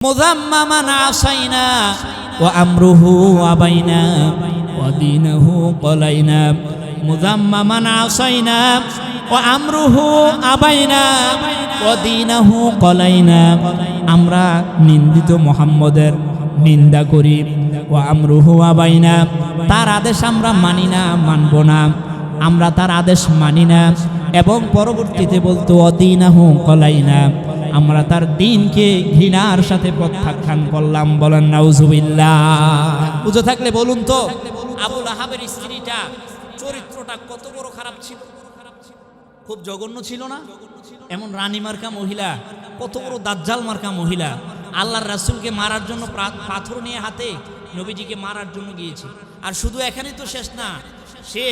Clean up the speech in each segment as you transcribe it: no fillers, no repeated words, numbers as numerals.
মুযাম্মামান আসাইনা ওয়া আমরুহু আবাইনা ওয়া দীনুহু কলাইনা মুযাম্মামান আসাইনা ওয়া আমরুহু আবাইনা ওয়া দীনুহু কলাইনা। আমরা নিন্দিত মুহাম্মদের নিন্দা করি, ওয়া আমরুহু আবাইনা, তার আদেশ আমরা মানি না, মানব না, আমরা তার আদেশ মানি না। এবং পরবর্তীতে বলতো অদীনাহু কলাইনা, আমরা তার দ্বীনকে ঘৃণার সাথে প্রত্যাখ্যান করলাম। বলেন নাউজুবিল্লাহ। বুঝে থাকলে বলুন তো, আবু লাহাবের স্ত্রীটা চরিত্রটা কত বড় খারাপ ছিল, খুব জঘন্য ছিল না? এমন রানী মার্কা মহিলা, কত বড় দাজ্জাল মার্কা মহিলা, আল্লাহর রাসূলকে মারার জন্য পাথর নিয়ে হাতে নবীজিকে মারার জন্য গিয়েছে। আর শুধু এখানে তো শেষ না, সে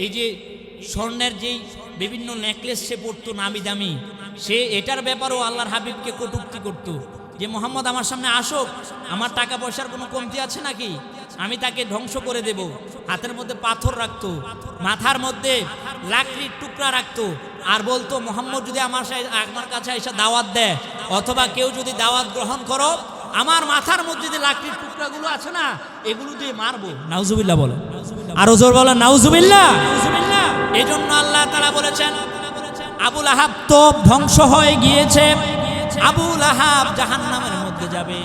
এই যে স্বর্ণের যেই বিভিন্ন নেকলেস সে পরতো নামি দামি, সে এটার ব্যাপারেও আল্লাহর হাবিবকে কটূক্তি করত, যে মোহাম্মদ আমার সামনে আসুক, আমার টাকা পয়সার কোনো কমতি আছে নাকি, আমি তাকে ধ্বংস করে দেব। হাতের মধ্যে পাথর রাখতো, মাথার মধ্যে লাকড়ির টুকরা রাখতো, আর বলতো মোহাম্মদ যদি আমার কাছে এসে দাওয়াত দেয়, অথবা কেউ যদি দাওয়াত গ্রহণ করো, আমার মাথার মধ্যে যে লাকড়ির টুকরাগুলো আছে না, এগুলো দিয়ে মারবো। নাউজুবিল্লাহ বলে, আরো জোর বলে নাউজুবিল্লাহ। এই জন্য আল্লাহ তাআলা বলেছেন, আবু লাহাব তো ধ্বংস হয়ে গিয়েছে, আবু লাহাব জাহান্নামের মধ্যে যাবে।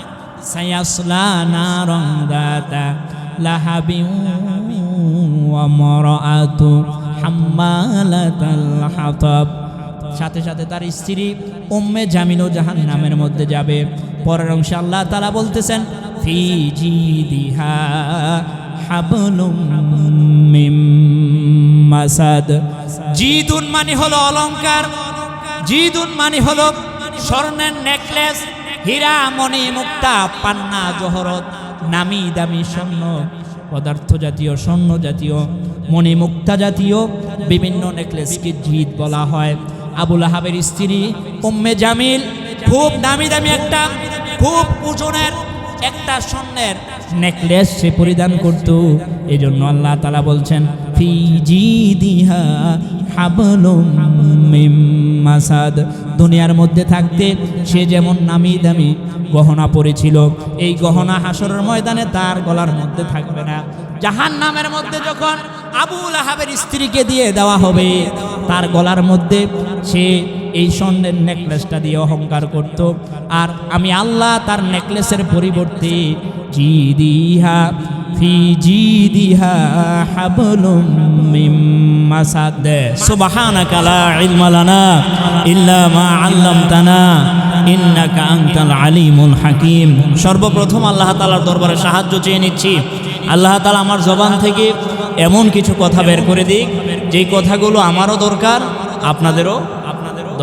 সায়াসলা নারান যাতা লাহাবিন ওয়া মারাআতু হাম্মালাতাল হাতাব। সাথে সাথে তার স্ত্রী উম্মে জামিলও জাহান্নামের মধ্যে যাবে। পরের অংশে আল্লাহ তাআলা বলতেছেন, ফি জিদিহা হাবলুম মিন মাসাদ। জিদুন মানে হলো অলংকার, জিদুন মানে হলো স্বর্ণের নেকলেস, হীরা মণি মুক্তা পান্না জহরত, নামি দামি স্বর্ণ পদার্থ জাতীয়, স্বর্ণ জাতীয়, মণি মুক্তা জাতীয় বিভিন্ন নেকলেসকে জিদ বলা হয়। আবু লাহাবের স্ত্রী উম্মে জামিল খুব দামি দামি একটা, খুব ওজনের একটা স্বর্ণের নেকলেস সে পরিধান করত। এই জন্য আল্লাহ তাআলা বলছেন, ফি জিদিহা হাবলুম মিন মাসাদ। দুনিয়ার মধ্যে থাকতে সে যেমন নামি দামি গহনা পরেছিল, এই গহনা হাসরের ময়দানে তার গলার মধ্যে থাকবে না। জাহান্নামের মধ্যে যখন আবু লাহাবের স্ত্রীকে দিয়ে দেওয়া হবে, তার গলার মধ্যে সে এই স্বর্ণের নেকলেসটা দিয়ে অহংকার করত। আর আমি আল্লাহ তার নেকলেসের পরিবর্তে জিদিহা ফি জিদিহা হাবলুম মিন মাসাদ। সুবহানাকা লা ইলমা লানা ইল্লা মা আল্লামতানা ইন্নাকা আনতাল আলিমুল হাকিম। সর্বপ্রথম আল্লাহ তাআলার দরবারে সাহায্য চেয়ে নিচ্ছি, আল্লাহ তাআলা আমার জবান থেকে এমন কিছু কথা বের করে দিক, যেই কথাগুলো আমারও দরকার, আপনাদেরও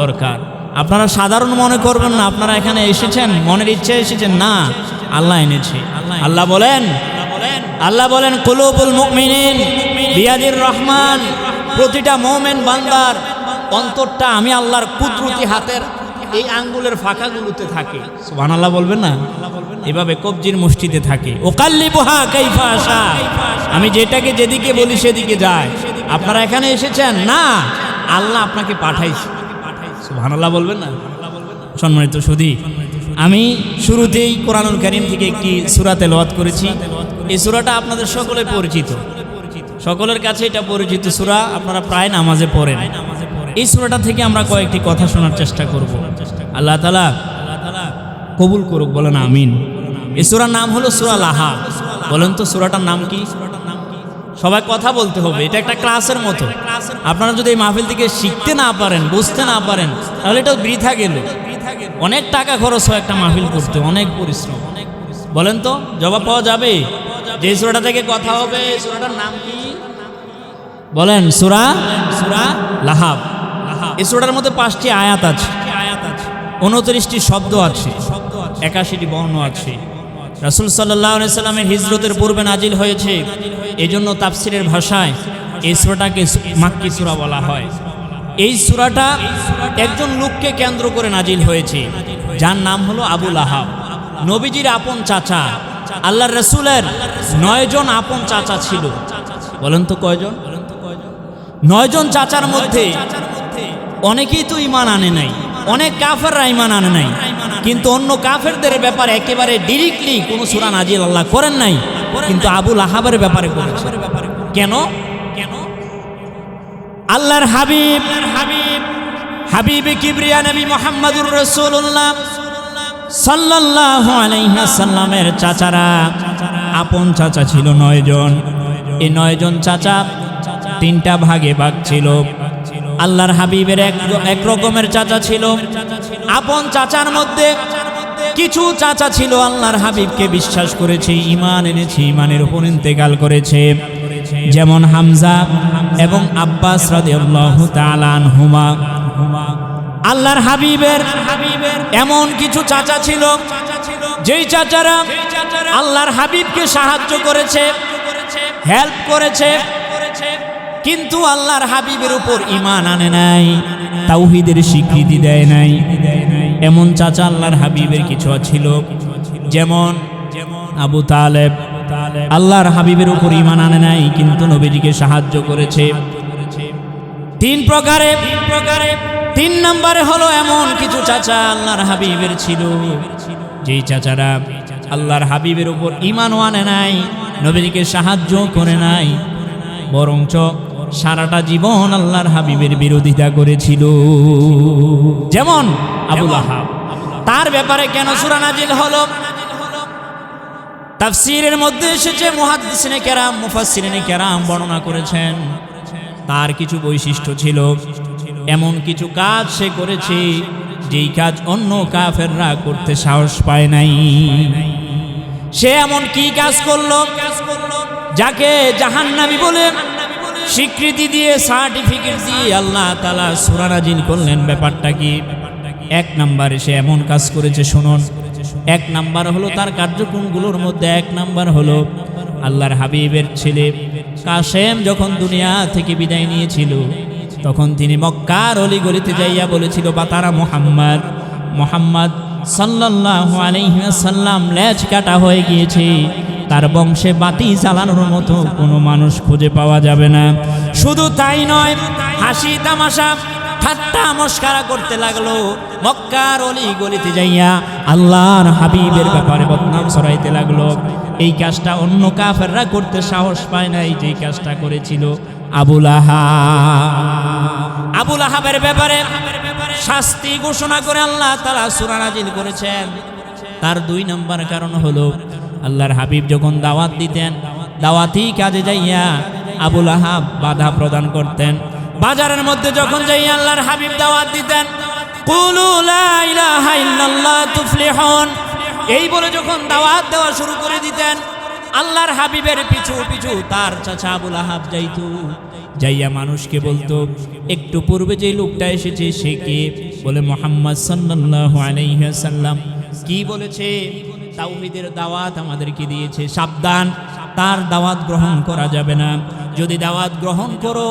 দরকার। আপনারা সাধারণ মনে করবেন না, আপনারা এখানে এসেছেন মনের ইচ্ছে এসেছেন, না, আল্লাহ এনেছে। আল্লাহ বলেন কুলুবুল মুমিনিন বিয়াদির রহমান। প্রতিটা মুমিন বান্দার অন্তরটা আমি আল্লাহর কুদরতি হাতের এই আঙ্গুলের ফাঁকাগুলোতে থাকে। সুবহানাল্লাহ বলবেন না? এভাবে কবজির মুষ্টিতে থাকে। ওকাল্লিবুহা কাইফা আশা, আমি যেটাকে যেদিকে বলি সেদিকে যায়। আপনারা এখানে এসেছেন, না, আল্লাহ আপনাকে পাঠাইছে। সুবহানাল্লাহ বলবেন না? সম্মানিত সুধী, আমি শুরুতেই কোরআনুল কারীম থেকে একটি সূরা তেলাওয়াত করেছি। এই সূরাটা আপনাদের সকলে পরিচিত, সকলের কাছে এটা পরিচিত সূরা, আপনারা প্রায় নামাজে পড়েন। এই সূরাটা থেকে আমরা কয়েকটি কথা শোনার চেষ্টা করব। আল্লাহ তাআলা কবুল করুক, বলেন আমিন। এই সূরার নাম হলো সূরা লাহাব। বলেন তো সূরাটার নাম কি? সবাই কথা বলতে হবে, এটা একটা ক্লাসের মতো। আপনারা যদি এই মাহফিল থেকে শিখতে না পারেন, বুঝতে না পারেন, তাহলে এটা বৃথা গেল। অনেক টাকা খরচ হয় একটা মাহফিল করতে, অনেক পরিশ্রম। বলেন তো জবাব পাওয়া যাবে? যে সূরাটা থেকে কথা হবে, সূরাটার নাম কি? বলেন সূরা লাহাব। এই সূরাটার মধ্যে 5টি আয়াত আছে, 29টি শব্দ আছে, 81টি বর্ণ আছে। রাসূল সাল্লাল্লাহু আলাইহি সাল্লামের হিজরতের পূর্বে নাজিল হয়েছে। এই জন্য তাফসীরের ভাষায় এই সূরাটাকে মাক্কি সূরা বলা হয়। এই সূরাটা একজন লোককে কেন্দ্র করে নাজিল হয়েছে, যার নাম হলো আবু লাহাব। নবীজির আপন চাচা। আল্লাহর রাসূলের 9 জন আপন চাচা ছিল। বলেন তো কয়জন? 9 জন চাচার মধ্যে অনেকেই তো ঈমান আনে নাই, অনেক কাফেররা ঈমান আনে নাই। কিন্তু অন্য কাফেরদের ব্যাপারে একেবারে ডিরেক্টলি কোনো সূরা নাজিল আল্লাহ করেন নাই, কিন্তু আবু লাহাবের ব্যাপারে করেছে। কেন? আল্লাহর হাবিব কিবরিয়া নবী মুহাম্মদুর রাসূলুল্লাহ সাল্লাল্লাহু আলাইহি ওয়াসাল্লামের চাচারা, আপন চাচা ছিল 9 জন। এই 9 জন চাচা 3টা ভাগে ভাগ ছিল। আল্লাহর হাবিবের এক রকমের চাচা ছিল। আপন চাচার মধ্যে কিছু চাচা ছিল আল্লাহর হাবিবকে বিশ্বাস করেছে, ঈমান এনেছে, ঈমানের উপর ইন্তেকাল করেছে, যেমন হামজা এবং আব্বাস রাদিয়াল্লাহু তাআলা আনহুমা। আল্লাহর হাবিবের এমন কিছু চাচা ছিল যেই চাচারা আল্লাহর হাবিবকে সাহায্য করেছে, হেল্প করেছে, কিন্তু আল্লাহর হাবিবের উপর ঈমান আনে নাই, তাওহীদের স্বীকৃতি দেয় নাই। এমন চাচা আল্লাহর হাবিবের কিছু ছিল, যেমন আবু তালেব। আল্লাহর হাবিবের উপর ঈমান আনে নাই, কিন্তু নবীজিকে সাহায্য করেছে। 3 প্রকারে 3 নম্বরে হলো এমন কিছু চাচা আল্লাহর হাবিবের ছিল, যেই চাচারা আল্লাহর হাবিবের উপর ঈমানও আনে নাই, নবীজিকে সাহায্য করে নাই, বরঞ্চ সারাটা জীবন আল্লাহর হাবিবের বিরোধিতা করেছিল। যেমন আবু লাহাব। তার ব্যাপারে কেন সূরা নাজিল হলো? তাফসীরের মধ্যে এসেছে, মুহাদ্দিসিনে কেরাম, মুফাসসিরিনে কেরাম বর্ণনা করেছেন, তার কিছু বৈশিষ্ট্য ছিল, এমন কিছু কাজ সে করেছে যেই কাজ অন্য কাফেররা করতে সাহস পায় নাই। সে এমন কি কাজ করলো যাকে জাহান্নামী বলে স্বীকৃতি দিয়ে, সার্টিফিকেট দিয়ে আল্লাহ তাআলা সূরা নাজিল করলেন? ব্যাপারটা কি? 1 নম্বরে সে এমন কাজ করেছে, শুনুন। 1 নাম্বার হলো তার কার্যক্রমগুলোর মধ্যে 1 নাম্বার হলো আল্লাহর হাবিবের ছেলে কাসেম যখন দুনিয়া থেকে বিদায় নিয়েছিল, তখন তিনি মক্কার অলিগলিতে যাইয়া বলেছিল, বা তারা মুহাম্মদ সাল্লাল্লাহু আলাইহি ওয়াসাল্লাম লেজ কাটা হয়ে গিয়েছে, তার বংশে বাতি জ্বালানোর মতো কোনো মানুষ খুঁজে পাওয়া যাবে না। শুধু তাই নয়, হাসি তামাশা ঠাট্টা মস্করা করতে লাগলো, মক্কার অলি গলিতে যাইয়া আল্লাহর হাবিবের ব্যাপারে বদনাম ছড়াইতে লাগলো। এই কাজটা অন্য কাফেররা করতে সাহস পায় নাই, যেই কাজটা করেছিল আবু লাহাব। আবু লাহাবের ব্যাপারে শাস্তি ঘোষণা করে আল্লাহ তাআলা সূরা নাজিল করেছেন। তার 2 নম্বর কারণ হলো, আল্লাহর হাবিব যখন দাওয়াত দিতেন, দাওয়াতি কাজে যাইয়া আবু লাহাব বাধা প্রদান করতেন। বাজারের মধ্যে যখন যাইয়া আল্লাহর হাবিব দাওয়াত দিতেন, কুলু লা ইলাহা ইল্লাল্লাহ তুফলিহুন, এই বলে যখন দাওয়াত দেওয়া শুরু করে দিতেন, আল্লাহর হাবিবের পিছু পিছু তার চাচা আবু লাহাব যাইতো, যাইয়া মানুষকে বলতো, একটু পূর্বে যে লোকটা এসেছে সে কে? বলে মুহাম্মদ সাল্লাল্লাহু আলাইহি ওয়াসাল্লাম। কি বলেছে? তাওহীদের দাওয়াত আমাদেরকে দিয়েছে, সাবধান, তার দাওয়াত গ্রহণ করা যাবে না। যদি দাওয়াত গ্রহণ করো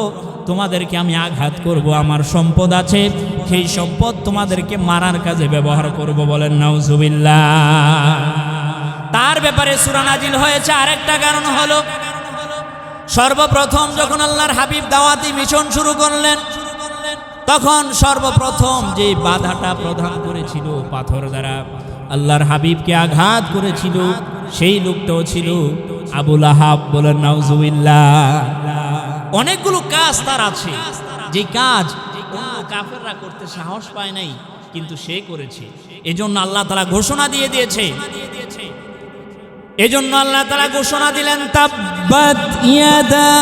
তোমাদেরকে আমি আঘাত করব, আমার সম্পদ আছে, সেই সম্পদ তোমাদেরকে মারার কাজে ব্যবহার করব। বলেন নাউজুবিল্লাহ। তার ব্যাপারে সূরা নাজিল হয়েছে। আরেকটা কারণ হলো, সর্বপ্রথম যখন আল্লাহর হাবিব দাওয়াতি মিশন শুরু করলেন, তখন সর্বপ্রথম যে বাধাটা প্রদান করেছিল পাথর দ্বারা, আল্লাহর হাবিবকে আঘাত করেছিল, সেই লোকটাও ছিল আবু লাহাব। বলেন নাউজুবিল্লাহ। অনেকগুলো কাজ তার আছে, যে কাজ অন্য কাফেররা করতে সাহস পায় নাই, কিন্তু সে করেছে। এজন্য আল্লাহ তাআলা ঘোষণা দিয়ে দিয়েছে, এজন্য আল্লাহ তাআলা ঘোষণা দিলেন, তাব্বাত ইয়াদা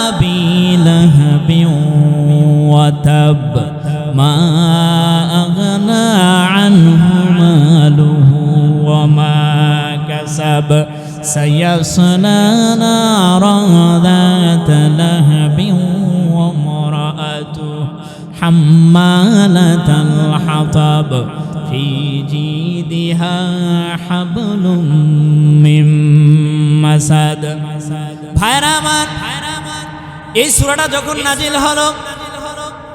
আবি লাহাবিন ওয়া তাব মা আগনা আনহু মালুহু ওয়া মা কাসাব সায়াসলা নারান যাতা লাহাবিন ওয়া ইমরাআতুহু হাম্মালাতাল হাতাব ফি জিদিহা হাবলুম মিন মাসাদ। ভাইরা আমার, এই সূরাটা যখন নাজিল হলো,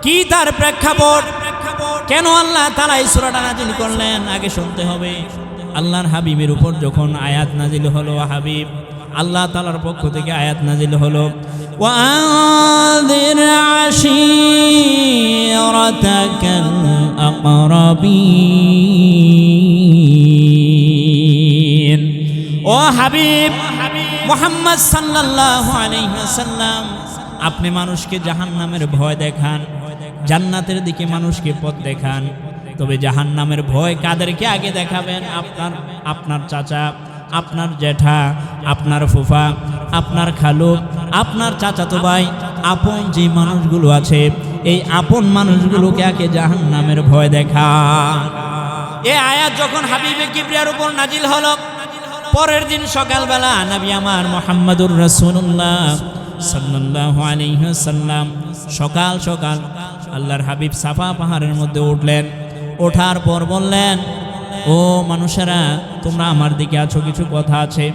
কি তার প্রেক্ষাপট, কেন আল্লাহ তাআলা এই সূরাটা নাজিল করলেন? আগে শুনতে হবে। আল্লাহর হাবিবের উপর যখন আয়াত নাজিল হলো, হাবিব আল্লাহ তাআলার পক্ষ থেকে আয়াত নাজিল হলো, ওয়াআযির আশীরাতাকাল আকরাবিন। ও হাবিব মুহাম্মদ সাল্লাল্লাহু আলাইহি ওয়াসাল্লাম, আপনি মানুষকে জাহান্নামের ভয় দেখান, জান্নাতের দিকে মানুষকে পথ দেখান। তবে জাহান্নামের ভয় কাদেরকে আগে দেখাবেন? আপনার চাচা, আপনার জ্যাঠা, আপনার ফুফা, আপনার খালু, আপনার চাচাতো ভাই, আপন যে মানুষগুলো আছে, এই আপন মানুষগুলোকে আগে জাহান্নামের ভয় দেখান। এই আয়াত যখন হাবিবে কিবরিয়ার উপর নাজিল হলো, পরের দিন সকালবেলা নবী আমার মুহাম্মদুর রাসূলুল্লাহ সাল্লাল্লাহু আলাইহি ওয়াসাল্লাম সকাল সকাল আল্লাহর হাবিব সাফা পাহাড়ের মধ্যে উঠলেন। ওঠার পর বললেন, ও মানুষেরা, তোমরা আমার দিকে আছো, কিছু কথা আছে।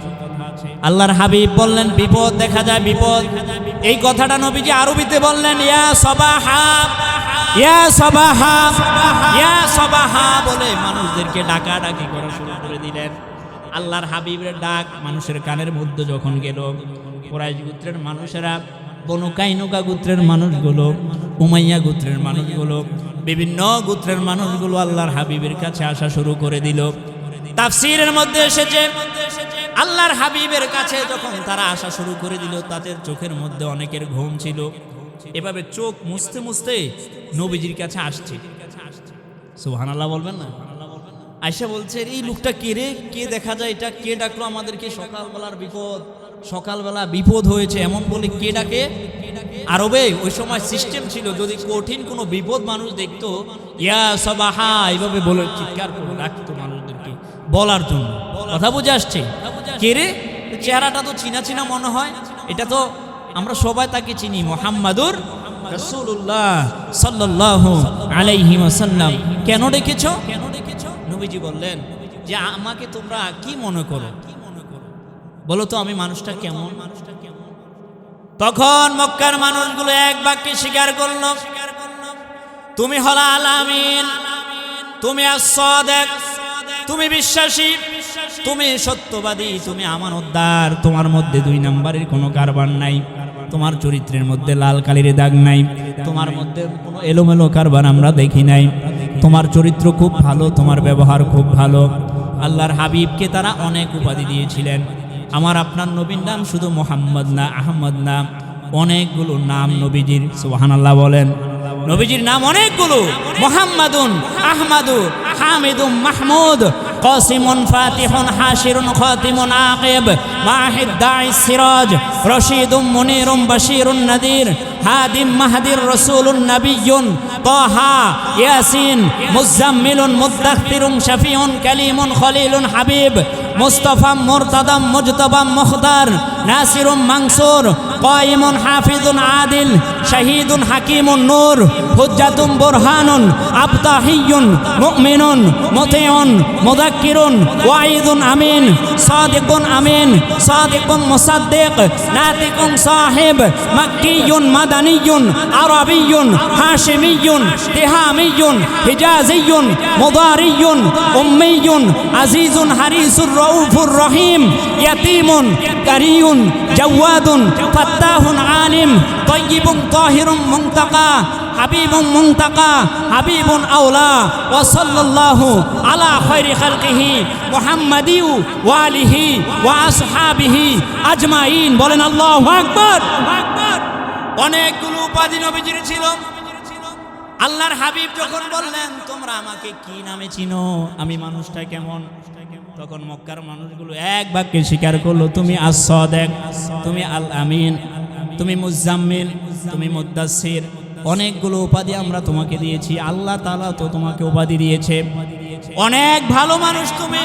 আল্লাহর হাবিব বললেন, বিপদ দেখা যায়, বিপদ। এই কথাটা নবীজি আরবিতে বললেন, ইয়া সাবাহা, ইয়া সাবাহা, ইয়া সাবাহা বলে মানুষদেরকে ডাকাডাকি করা শুরু করে দিলেন। আল্লাহর হাবিবের ডাক মানুষের কানের মধ্যে যখন গেল, কুরাইশ গোত্রের মানুষেরা, বনু কাইনুকা গোত্রের মানুষগুলো, উমাইয়া গোত্রের মানুষগুলো, বিভিন্ন গোত্রের মানুষগুলো আল্লাহর হাবিবের কাছে আসা শুরু করে দিল। তাফসীরের মধ্যে এসেছে, আল্লাহর হাবিবের কাছে যখন তারা আসা শুরু করে দিল, তাদের চোখের মধ্যে অনেকের ঘুম ছিল। এভাবে চোখ মুছতে মুছতে নবীজির কাছে আসছে। সুবহানাল্লাহ বলবেন না? আয়েশা বলছে, এই লোকটা কে রে? কে দেখা যায় এটা? কে ডাকলো আমাদেরকে? সকালবেলার বিপদ, সকালবেলা বিপদ হয়েছে এমন বলে কে ডাকে? আরবে ওই সময় সিস্টেম ছিল, যদি কঠিন কোনো বিপদ মানুষ দেখতো, ইয়া সাবাহা এইভাবে বলে চিৎকার করে ডাকতো মানুষদেরকে বলার জন্য। কথা বুঝে আসছে? কে রে? চেহারাটা তো চিনা চিনা মনে হয়, এটা তো আমরা সবাই তাকে চিনি, মুহাম্মাদুর রাসূলুল্লাহ সাল্লাল্লাহু আলাইহি ওয়াসাল্লাম। কেন ডেকেছো? নবীজি বললেন যে, আমাকে তোমরা কি মনে করো? বলো তো আমি মানুষটা কেমন? তখন মক্কার মানুষগুলো এক বাক্যে স্বীকার করল, তুমি হলা আল আমিন, তুমি as-সাদিক, তুমি বিশ্বাসী, তুমি সত্যবাদী, তুমি আমানতদার, তোমার মধ্যে দুই নাম্বারের কোনো কারবার নাই, তোমার চরিত্রের মধ্যে লাল কালির দাগ নাই, তোমার মধ্যে কোনো এলোমেলো কারবার আমরা দেখি নাই, তোমার চরিত্র খুব ভালো, তোমার ব্যবহার খুব ভালো। আল্লাহর হাবিবকে তারা অনেক উপাধি দিয়েছিলেন। আমার আপনার নবীর নাম শুধু মোহাম্মদ না, আহমদ না, অনেকগুলো নাম নবীজির। সুবহানাল্লাহ বলেন। নবীজির নাম অনেকগুলো, মুহাম্মাদুন, আহমাদু, হামিদুম, মাহমুদ, কাসিমুন, ফাতিহুন, হাশিরুন, খাতিমুন, আকিব, মাহিদ, দাঈস, সিরাজ, রশিদুম, মুনিরুম, বাশিরুন, নাদির, হাদিম, মাহদির, রাসূলুন, নবিয়্যুন, তাহা, ইয়াসিন, মুজাম্মিলুন, মুদ্দাথিরুন, শাফিউন, কালিমুন, খলিলুন, হাবিব, মুস্তাফা, মুরতাদাম, মুজতাবাম, মুখতার, নাসিরুম, মানসুর, কাইমুন, হাফিজুন, আদিল, শাহীদুন, হাকিমুন, নূর, হুজ্জাতুন, বুরহানুন, আবতাহিয়ুন, মুমিনুন, মুতিউন, মুযাক্কিরুন, ওয়াইদুন, আমিন, সাদিকুন, আমিন, সাদিকুন, মুসাদ্দিক, নাতিকুন, সাহিব, মাক্কিয়ুন, মাদানিয়ুন, আরাবিয়ুন, হাশিমিয়ুন, তিহামিয়ুন, হিজাজিয়ুন, মুদারিয়ুন, উম্মিয়ুন, আজিজুন, হারিসুর, রউফুর রহিম, ইয়াতীমুন, কারিয়ুন, জাওয়াদুন, ফাত্তাহুন, আলিম, তাইয়িবুন, তাহিরুন, মুনতাকা, হাবিবুন, মুনতাকা, হাবিবুন, আওলা, ওয়া সাল্লাল্লাহু আলা খায়রি খালকিহি মুহাম্মাদিউ ওয়া আলিহি ওয়া আসহাবিহি আজমাইন। বলেন আল্লাহু আকবার। অনেকগুলো উপাধি নবীজির ছিল। আল্লাহর হাবিব যখন বললেন, তোমরা আমাকে কি নামে চিনো, আমি মানুষটা কেমন, তখন মক্কার মানুষগুলো এক বাক্যে স্বীকার করলো, তুমি as-সাদিক, তুমি আল আমিন, তুমি মুজাম্মিল, তুমি মুদ্দাসসির। অনেকগুলো উপাধি আমরা তোমাকে দিয়েছি, আল্লাহ তাআলা তো তোমাকে উপাধি দিয়েছে, অনেক ভালো মানুষ তুমি।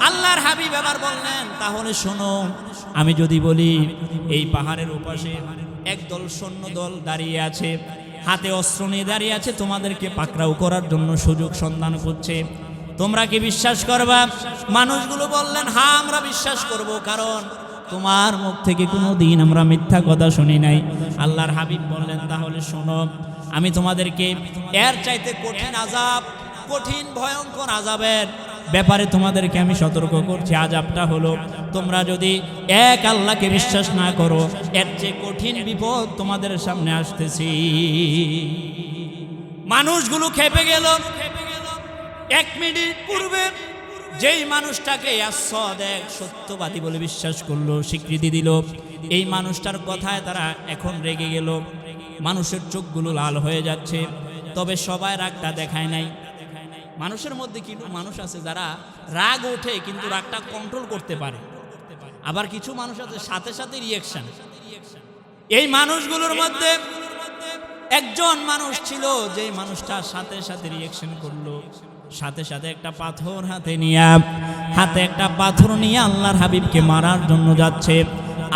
আল্লাহর হাবিব এবার বললেন, তাহলে শোনো, আমি যদি বলি এই পাহাড়ের ওপাশে একদল সৈন্য দল দাঁড়িয়ে আছে, হাতে অস্ত্র নিয়ে দাঁড়িয়ে আছে, তোমাদেরকে পাকড়াও করার জন্য সুযোগ সন্ধান করছে, তোমরা কি বিশ্বাস করবা? মানুষগুলো বললেন, হ্যাঁ আমরা বিশ্বাস করব, কারণ তোমার মুখ থেকে কোনো দিন আমরা মিথ্যা কথা শুনি নাই। আল্লাহর হাবিব বললেন, তাহলে শোনো, আমি তোমাদেরকে এর চাইতে কঠিন আযাব, কঠিন ভয়ঙ্কর আযাবের ব্যাপারে তোমাদেরকে আমি সতর্ক করছি। আযাবটা হলো তোমরা যদি এক আল্লাহকে বিশ্বাস না করো, এর চেয়ে কঠিন বিপদ তোমাদের সামনে আসতেছে। মানুষগুলো খেপে গেল। 1 মিনিট পূর্বে যেই মানুষটাকে এক সত্যবাদী বলে বিশ্বাস করলো, স্বীকৃতি দিল, এই মানুষটার কথায় তারা এখন রেগে গেল। মানুষের চোখগুলো লাল হয়ে যাচ্ছে, তবে সবাই রাগটা দেখায় নাই। মানুষের মধ্যে কিন্তু মানুষ আছে যারা রাগ ওঠে কিন্তু রাগটা কন্ট্রোল করতে পারে, আবার কিছু মানুষ আছে সাথে সাথে রিয়াকশন। এই মানুষগুলোর মধ্যে একজন মানুষ ছিল যে মানুষটা সাথে সাথে রিয়াকশন করলো, সাথে সাথে একটা পাথর হাতে একটা পাথর নিয়ে আল্লাহর হাবিবকে মারার জন্য যাচ্ছে,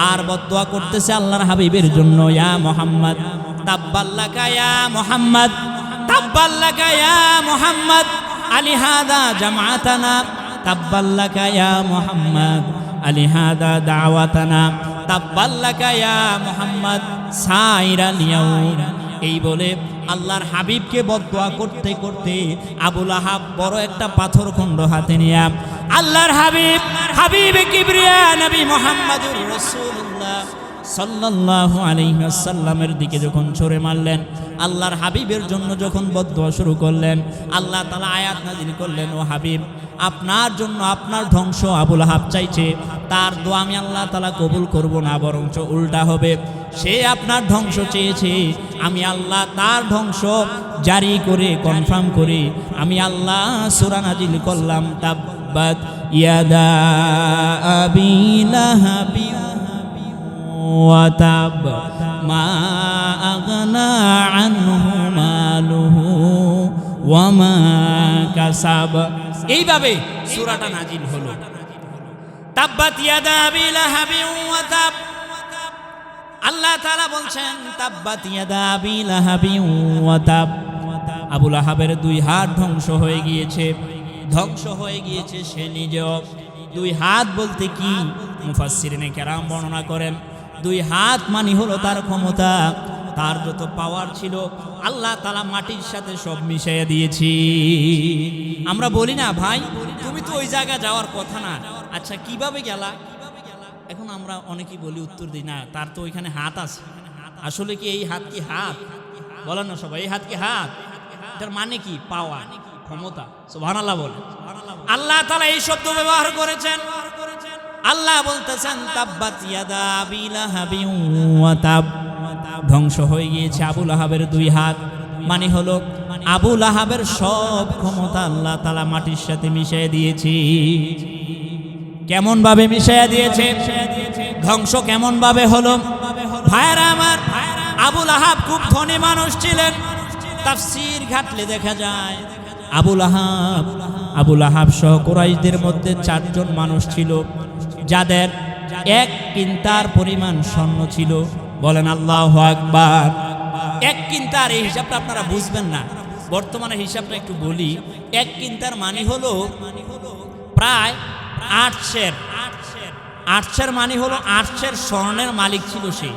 আর বদদুয়া করতেছে আল্লাহর হাবিবের জন্য, ইয়া মুহাম্মদ তাব্বাল্লাকা ইয়া মুহাম্মদ, তাব্বাল্লাকা ইয়া মুহাম্মদ, আলিহাদা জামাতানা, তাব্বাল্লাকা ইয়া মুহাম্মদ, আলিহাদা দাওয়াতানা, তাব্বাল্লাকা ইয়া মুহাম্মদ সাইরাল ইয়াউম। এই বলে আল্লাহর হাবিবকে বদদুয়া করতে করতে আবু লাহাব বড় একটা পাথর খণ্ড হাতে নিয়ে আল্লাহর হাবিবে কিবরিয়া নবী মুহাম্মদুর রাসূলুল্লাহ সাল্লাল্লাহু আলাইহি ওয়াসাল্লামের দিকে যখন ছুঁড়ে মারলেন, আল্লাহর হাবিবের জন্য যখন বদদুয়া শুরু করলেন, আল্লাহ তাআলা আয়াত নাযিল করলেন, ও হাবিব, আপনার জন্য আপনার ধ্বংস আবু লাহাব চাইছে, তার দোয়া আমি আল্লাহ তাআলা কবুল করব না, বরঞ্চ উল্টা হবে। সে আপনার ধ্বংস চেয়েছে, আমি আল্লাহ তার ধ্বংস জারি করে কনফার্ম করে আমি আল্লাহ সূরা নাযিল করলাম, তাব্বাত ইয়াদা আবি লাহাবি ওয়া তাব মা আগনা আনহু মালুহু ওয়া মা কাসাব। এইভাবে সূরাটা নাযিল হলো, তাব্বাত ইয়াদা আবি লাহাবি ওয়া তাব। আল্লাহ তাআলা বলছেন, তাব্বাত ইয়াদা আবি লাহাবি ওয়া তাব। আবু লাহাবের 2 হাত ধ্বংস হয়ে গিয়েছে, সে নিজেও। 2 হাত বলতে কি মুফাসসিরিনে কেরাম বর্ণনা করেন, 2 হাত মানে হলো তার ক্ষমতা, তার যত পাওয়ার ছিল আল্লাহ তাআলা মাটির সাথে সব মিশিয়ে দিয়েছি। আমরা বলি না, ভাই তুমি তো ওই জায়গা যাওয়ার কথা না, আচ্ছা কিভাবে গেলা? এখন আমরা অনেকেই বলি, উত্তর দিই না, তার তো ওইখানে হাত আছে। আসলে কি এই হাত কি হাত? বলেন না সবাই, এই হাত কি হাত? এটার মানে কি? পাওয়ার, ক্ষমতা। সুবহানাল্লাহ বলে। আল্লাহ তাআলা এই শব্দ ব্যবহার করেছেন। আল্লাহ বলতেছেন, তাব্বাত ইয়াদা আবি লাহাবি ওয়া তাব। ধ্বংস হয়ে গিয়েছে আবু লাহাবের 2 হাত, মানে হলো আবু লাহাবের সব ক্ষমতা আল্লাহ তাআলা মাটির সাথে মিশিয়ে দিয়েছি। কেমন ভাবে মিশিয়ে দিয়েছে? ধ্বংস কেমন ভাবে হলো? ভাইরা আমার, আবু লাহাব খুব ধনী মানুষ ছিলেন। তাফসীর ঘাটলে দেখা যায় আবু লাহাব সহ কুরাইশদের মধ্যে 4 জন মানুষ ছিল যাদের 1 কিন্তার পরিমাণ স্বর্ণ ছিল। বলেন আল্লাহু আকবার। 1 কিন্তার, এই হিসাবটা আপনারা বুঝবেন না, বর্তমানে হিসাবটা একটু বলি। 1 কিন্তার মানে হলো প্রায় 8 সের। 8 সের মানে হলো 8 সের স্বর্ণের মালিক ছিল সে।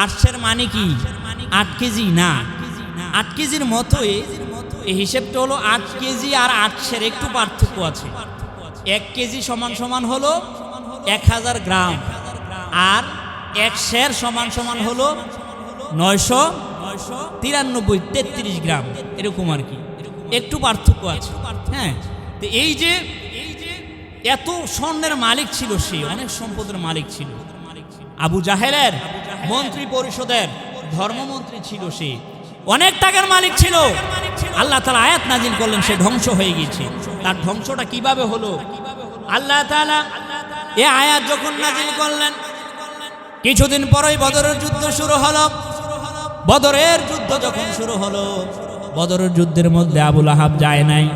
8 সের মানে কি? 8 কেজি না, 8 কেজির মতোই এই হিসেবটা হলো 8 কেজি আর 8 সের একটু পার্থক্য আছে। 1 কেজি সমান সমান হলো 1000 গ্রাম, আর 1 সের সমান সমান হলো 993 গ্রাম, এরকম আর কি, একটু পার্থক্য আছে। হ্যাঁ, তো এই যে এত স্বর্ণের মালিক ছিল সে, অনেক সম্পদের মালিক ছিল। আবু জাহেলের মন্ত্রী পরিষদের ধর্মমন্ত্রী ছিল সে, অনেক টাকার মালিক ছিল। আল্লাহ তাআলা আয়াত নাজিল করলেন, সে ধ্বংস হয়ে গেছে। তার ধ্বংসটা কিভাবে হলো? আল্লাহ তাআলা এই আয়াত যখন নাজিল করলেন, কিছুদিন পরেই বদরের যুদ্ধ শুরু হলো। বদরের যুদ্ধ যখন শুরু হলো, বদরের যুদ্ধের মধ্যে আবু লাহাব যায় নাই।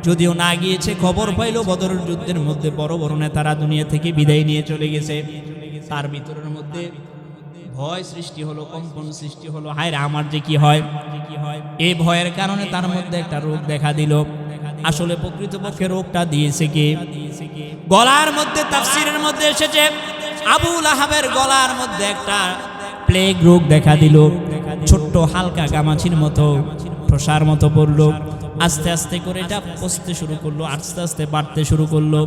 যদিও না গিয়েছে, খবর পাইল বদরের যুদ্ধের মধ্যে বড় বড় নেতারা দুনিয়া থেকে বিদায় নিয়ে চলে গেছে। তার ভিতরের মধ্যে ভয় সৃষ্টি হলো, কম্পন সৃষ্টি হলো, হায় রে আমার যে কি হয়। এই ভয়ের কারণে তার মধ্যে একটা রোগ দেখা দিল। আসলে প্রকৃতপক্ষে রোগটা দিয়েছে কে? গলার মধ্যে, তাফসীরের মধ্যে এসেছে আবু লাহাবের গলার মধ্যে একটা প্লেগ রোগ দেখা দিল। ছোট্ট হালকা গামাছির মতো, ঠোসার মতো পড়ল। আস্তে আস্তে করে এটা পচতে শুরু করলো, আস্তে আস্তে বাড়তে শুরু করলো।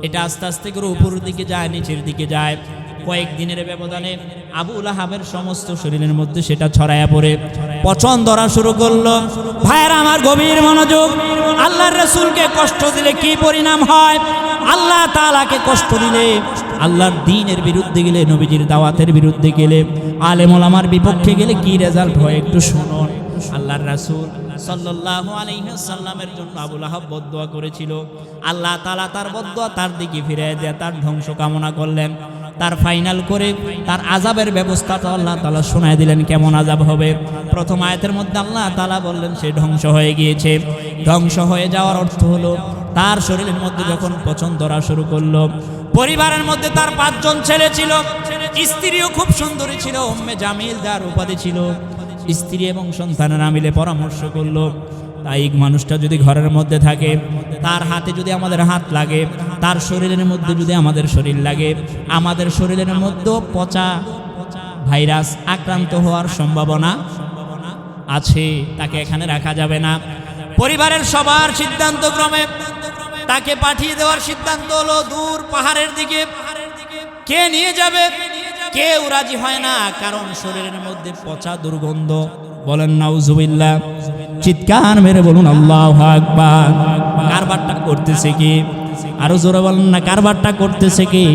এটা আস্তে আস্তে করে উপরের দিকে যায়, নিচের দিকে যায়। কয়েকদিনের ব্যবধানে আবু লাহাবের সমস্ত শরীরের মধ্যে সেটা ছড়ায়া পড়ে পচন ধরা শুরু করলো। ভাইয়েরা আমার, গভীর মনোযোগ। আল্লাহর রাসূলকে কষ্ট দিলে কি পরিণাম হয়? আল্লাহ তাআলাকে কষ্ট দিলে, আল্লাহর দ্বীনের বিরুদ্ধে গেলে, নবীজির দাওয়াতের বিরুদ্ধে গেলে, আলেম ওলামার বিপক্ষে গেলে কি রেজাল্ট হয় একটু শুনুন। আল্লাহর রাসূল সাল্লাল্লাহু আলাইহি ওয়াসাল্লামের জন্য আবু লাহাব বদদুয়া করেছিল। আল্লাহ তাআলা তার বদদুয়া তার দিকে ফিরিয়ে দিয়ে তার ধ্বংস কামনা করলেন। তার ফাইনাল করে তার আযাবের ব্যবস্থাটা আল্লাহ তাআলা শোনায় দিলেন, কেমন আযাব হবে। প্রথম আয়াতের মধ্যে আল্লাহ তাআলা বললেন সে ধ্বংস হয়ে গিয়েছে। ধ্বংস হয়ে যাওয়ার অর্থ হলো তার শরীরের মধ্যে যখন পচন ধরা শুরু করলো, পরিবারের মধ্যে তার 5 জন ছেলে ছিল, স্ত্রীও খুব সুন্দরী ছিল, উম্মে জামিল যার উপাধি ছিল। স্ত্রী এবং সন্তানেরা মিলে পরামর্শ করলো, তাই মানুষটা যদি ঘরের মধ্যে থাকে, তার হাতে যদি আমাদের হাত লাগে, তার শরীরের মধ্যে যদি আমাদের শরীর লাগে, আমাদের শরীরের মধ্যে পচা ভাইরাস আক্রান্ত হওয়ার সম্ভাবনা আছে, তাকে এখানে রাখা যাবে না। পরিবারের সবার সিদ্ধান্তক্রমে তাকে পাঠিয়ে দেওয়ার সিদ্ধান্ত হলো দূর পাহাড়ের দিকে। কে নিয়ে যাবে? কেউ রাজি হয় না, কারণ শরীরের মধ্যে পচা দুর্গন্ধ। বলেন নাউজুবিল্লাহ। চিৎকার মেরে বলুন আল্লাহু আকবার। কারবারটা করতেছে কি? আরো জোরে বলেন না, কারবারটা করতেছে কি?